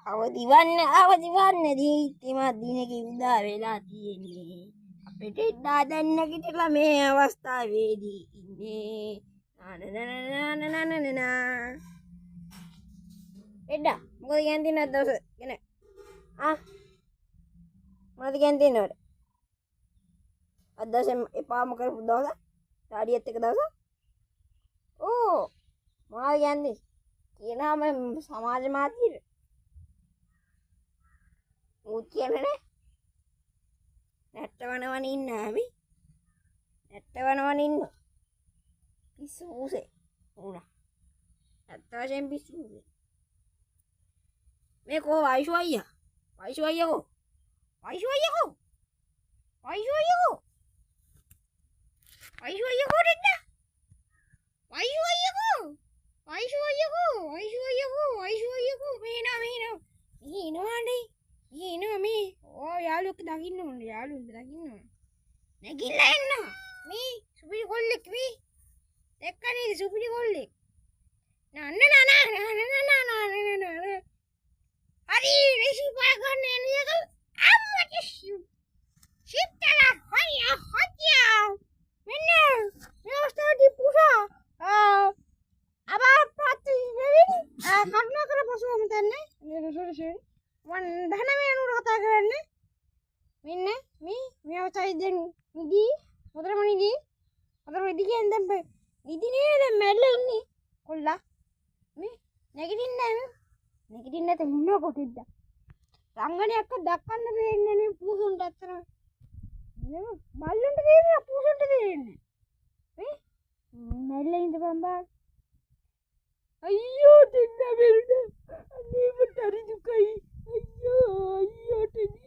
අවදිවන්න දීප්තිමත් දිනක උදා වෙලා තියෙන්නේ. අපිට දාදන්න නැගිටලා මේ අවස්ථාවේදී ඉන්නේ. එඩා මොකද කියන්න තියෙන්නේ අද දවසේ ගෙන මොනවද කියන්න තියෙන්නේ ඔයාලට අද දවසේ එපාම කරපු දවස ඩාඩියත් එක්ක දවස ඕ මොනවද කියන්නේ කියනවාම සමාජ මාධ්‍යෙට ඌත් කියන්නේ නේ නැට්ටවනවන ඉන්න අපි නැට්ටවනවන ඉන්න පිස්සු ඌසේ උනා ඇත්ත වශයෙන් පිස්සු ඌසේ මේ කෝ වයිෂු අයියා කෝ වයිෂු අයියා දෙන්න වයිෂු අයියා මේනවා මේ ඕ යාළුවෙක් දකින්න ඕන නැගිලා එන්න මේ සුපිරි කොල්ලෙක් මේ දැක්කනේ සුපිරි කොල්ලෙක් හරි රෙසි පා ගන්න එනියක අම්මට ශිප්ටලා හොයියා මෙන්න මේ අවස්ථාවේදී පුෂා අබා ප්‍රති වෙවි කරුණා කර පසුවම තන්නේ සෝරි වන් 19 කතා කරන්නේ මෙන්න මේ අවස්ථාවේදී නිදි මොදරම නිදි කියන්නේ දැන් නිදි නේද මැරලා ඉන්නේ කොල්ලා මේ නැගිටින්නේ නැත ඉන්න කොටිද්ද රංගනයක් දක්වන්න දෙන්නේ නේ පූසුන්ට අතර නේ බල්ලුන්ට දෙන්නේ පූසුන්ට දෙන්නේ මේ මැරලා ඉඳපන් බා අයියෝ දෙන්න බැරිද අනේ මට හරි දුකයි අයියෝ ටෙඩි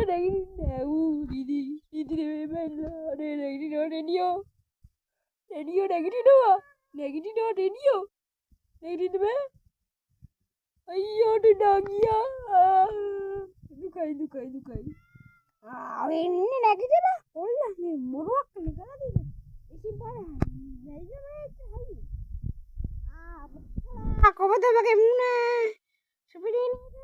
නැගිටින්න ඌ දිදි මේ බැලලා නේ නැගිටිනවා ටෙඩියෝ නැගිටිනවා නැගිටින්න බෑ අයියෝ ටෙඩා ගියා දුකයි ආවේ ඉන්නේ නැගිටලා ඔල්ල මේ මොරුවක් කරලා තියෙන්නේ ඉතින් බලන්න කොහොමද මගේ මුණ සුපිරි නේද